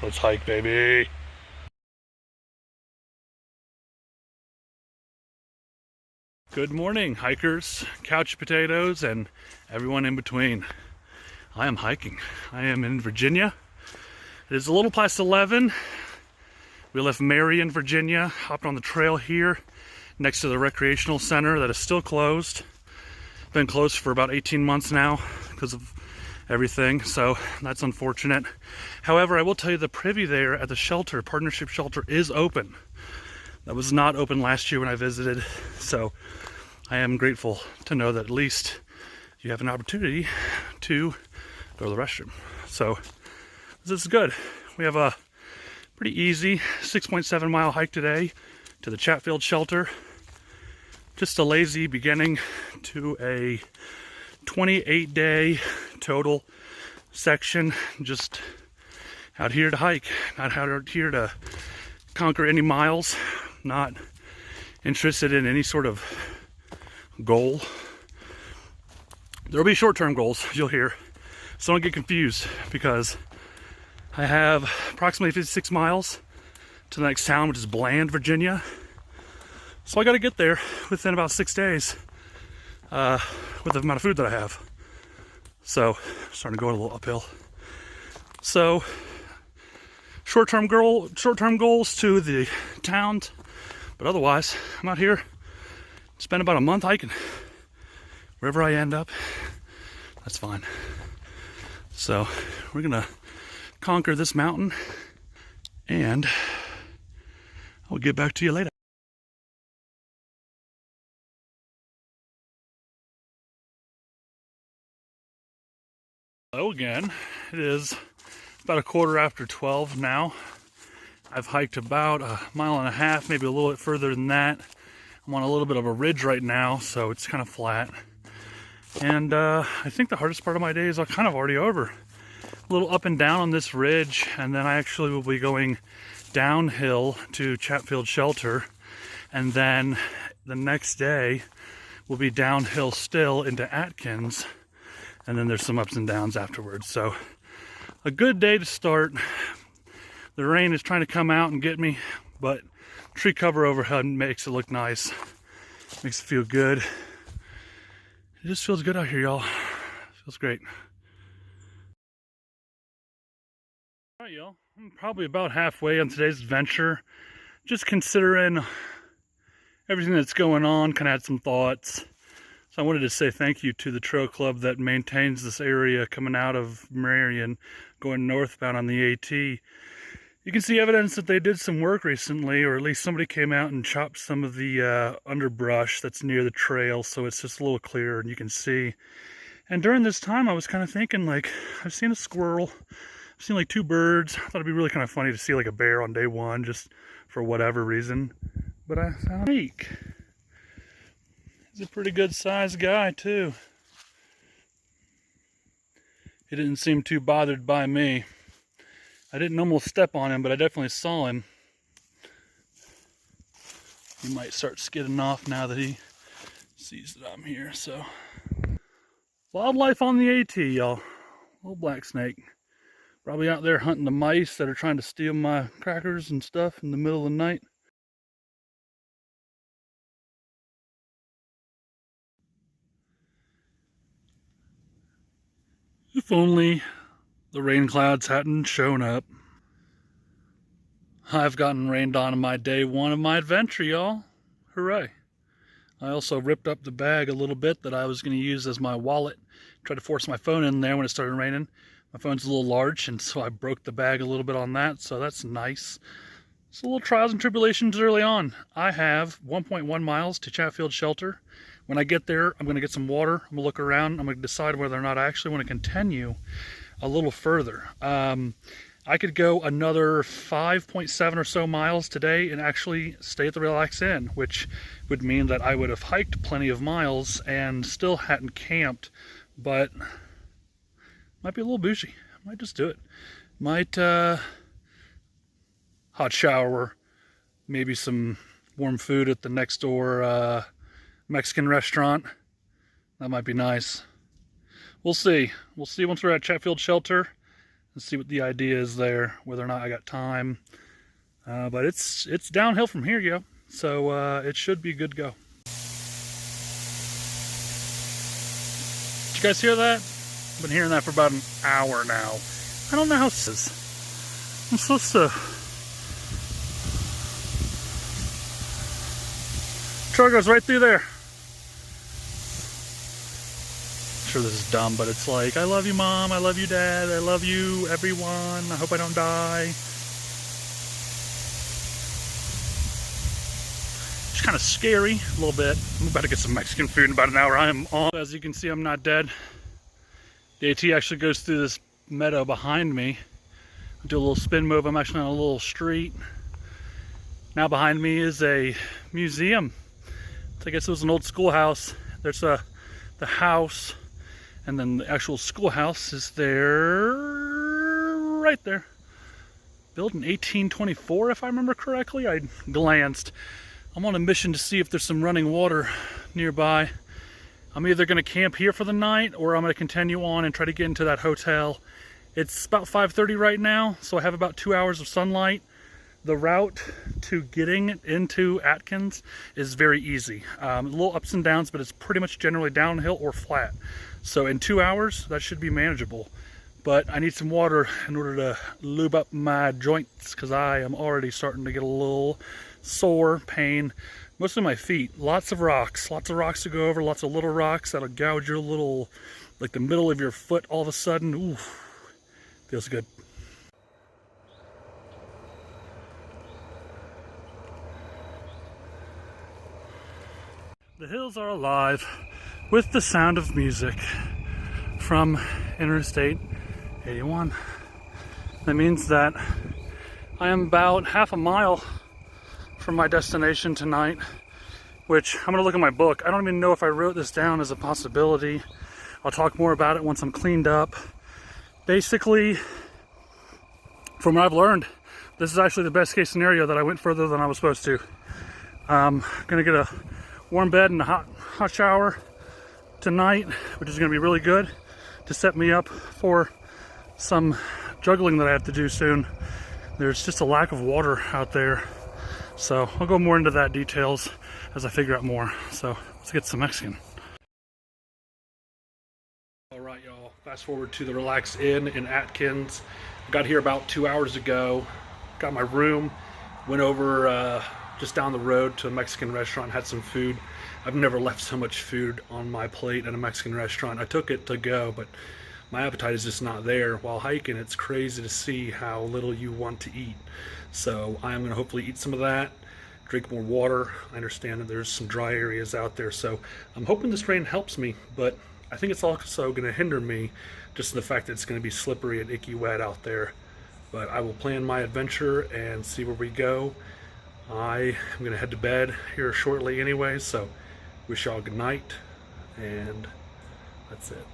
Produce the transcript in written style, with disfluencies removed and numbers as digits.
Let's hike, baby. Good morning, hikers, couch potatoes, and everyone in between. I am hiking. I am in Virginia. It is a little past 11. We left Marion, Virginia, hopped on the trail here next to the recreational center that is still closed. Been closed for about 18 months now because of everything, so that's unfortunate. However, I will tell you the privy there at the shelter, partnership shelter, is open. That was not open last year when I visited, so I am grateful to know that at least you have an opportunity to go to the restroom. So this is good. We have a pretty easy 6.7 mile hike today to the Chatfield shelter. Just a lazy beginning to a 28-day total section. Just out here to hike, not out here to conquer any miles. Not interested in any sort of goal. There'll be short-term goals, you'll hear. So don't get confused, because I have approximately 56 miles to the next town, which is Bland, Virginia. So I got to get there within about 6 days with the amount of food that I have. So starting to go a little uphill. So short-term goals to the towns, but otherwise I'm out here. Spend about a month hiking. Wherever I end up, that's fine. So we're gonna conquer this mountain, and I'll get back to you later. Hello again. It is about a quarter after 12 now. I've hiked about a mile and a half, maybe a little bit further than that. I'm on a little bit of a ridge right now, so it's kind of flat. And I think the hardest part of my day is kind of already over. A little up and down on this ridge, and then I actually will be going downhill to Chatfield Shelter, and then the next day will be downhill still into Atkins, and then there's some ups and downs afterwards. So a good day to start. The rain is trying to come out and get me, but tree cover overhead makes it look nice. Makes it feel good. It just feels good out here, y'all. Feels great. All right, y'all. I'm probably about halfway on today's adventure. Just considering everything that's going on, kind of had some thoughts. So I wanted to say thank you to the trail club that maintains this area coming out of Marion, going northbound on the AT. You can see evidence that they did some work recently, or at least somebody came out and chopped some of the underbrush that's near the trail, so it's just a little clearer and you can see. And during this time I was kind of thinking, like, I've seen a squirrel, I've seen like 2 birds. I thought it'd be really kind of funny to see like a bear on day 1, just for whatever reason. But I found a snake. He's a pretty good sized guy too. He didn't seem too bothered by me. I didn't almost step on him, but I definitely saw him. He might start skidding off now that he sees that I'm here, so. Wildlife on the AT, y'all. Little black snake. Probably out there hunting the mice that are trying to steal my crackers and stuff in the middle of the night. If only the rain clouds hadn't shown up. I've gotten rained on my day 1 of my adventure, y'all. Hooray. I also ripped up the bag a little bit that I was going to use as my wallet. Tried to force my phone in there when it started raining. My phone's a little large, and so I broke the bag a little bit on that, so that's nice. So little trials and tribulations early on. I have 1.1 miles to Chatfield Shelter. When I get there, I'm going to get some water. I'm going to look around. I'm going to decide whether or not I actually want to continue a little further. I could go another 5.7 or so miles today and actually stay at the Relax Inn, which would mean that I would have hiked plenty of miles and still hadn't camped, but might be a little bougie. Might just do it. Might hot shower, maybe some warm food at the next door Mexican restaurant. That might be nice. We'll see. We'll see once we're at Chatfield Shelter. and see what the idea is there, whether or not I got time. But it's downhill from here, yo. So it should be good to go. Did you guys hear that? I've been hearing that for about an hour now. I don't know how this is. I'm supposed to... Truck goes right through there. I'm sure this is dumb, but it's like, I love you, Mom. I love you, Dad. I love you, everyone. I hope I don't die. It's kind of scary, a little bit. I'm about to get some Mexican food in about an hour. I am on. As you can see, I'm not dead. The AT actually goes through this meadow behind me. I'll do a little spin move. I'm actually on a little street. Now behind me is a museum. I guess it was an old schoolhouse. There's the house, and then the actual schoolhouse is there, right there. Built in 1824, if I remember correctly. I glanced. I'm on a mission to see if there's some running water nearby. I'm either going to camp here for the night, or I'm going to continue on and try to get into that hotel. It's about 5:30 right now, so I have about 2 hours of sunlight. The route to getting into Atkins is very easy. A little ups and downs, but it's pretty much generally downhill or flat. So in 2 hours, that should be manageable. But I need some water in order to lube up my joints, because I am already starting to get a little sore, pain. Mostly my feet. Lots of rocks to go over, lots of little rocks that'll gouge your little, like the middle of your foot all of a sudden. Ooh, feels good. The hills are alive with the sound of music from Interstate 81. That means that I am about half a mile from my destination tonight, which I'm gonna look at my book. I don't even know if I wrote this down as a possibility. I'll talk more about it once I'm cleaned up. Basically, from what I've learned, this is actually the best case scenario, that I went further than I was supposed to. I'm gonna get a warm bed and a hot shower tonight, which is going to be really good to set me up for some juggling that I have to do soon. There's just a lack of water out there, so I'll go more into that details as I figure out more. So let's get some Mexican. All right, y'all, fast forward to the Relax Inn in Atkins. I got here about 2 hours ago, got my room, went over just down the road to a Mexican restaurant, had some food. I've never left so much food on my plate at a Mexican restaurant. I took it to go, but my appetite is just not there. While hiking, it's crazy to see how little you want to eat. So I am going to hopefully eat some of that, drink more water. I understand that there's some dry areas out there, so I'm hoping this rain helps me, but I think it's also going to hinder me, just the fact that it's going to be slippery and icky wet out there. But I will plan my adventure and see where we go. I am going to head to bed here shortly anyway, so wish y'all good night, and that's it.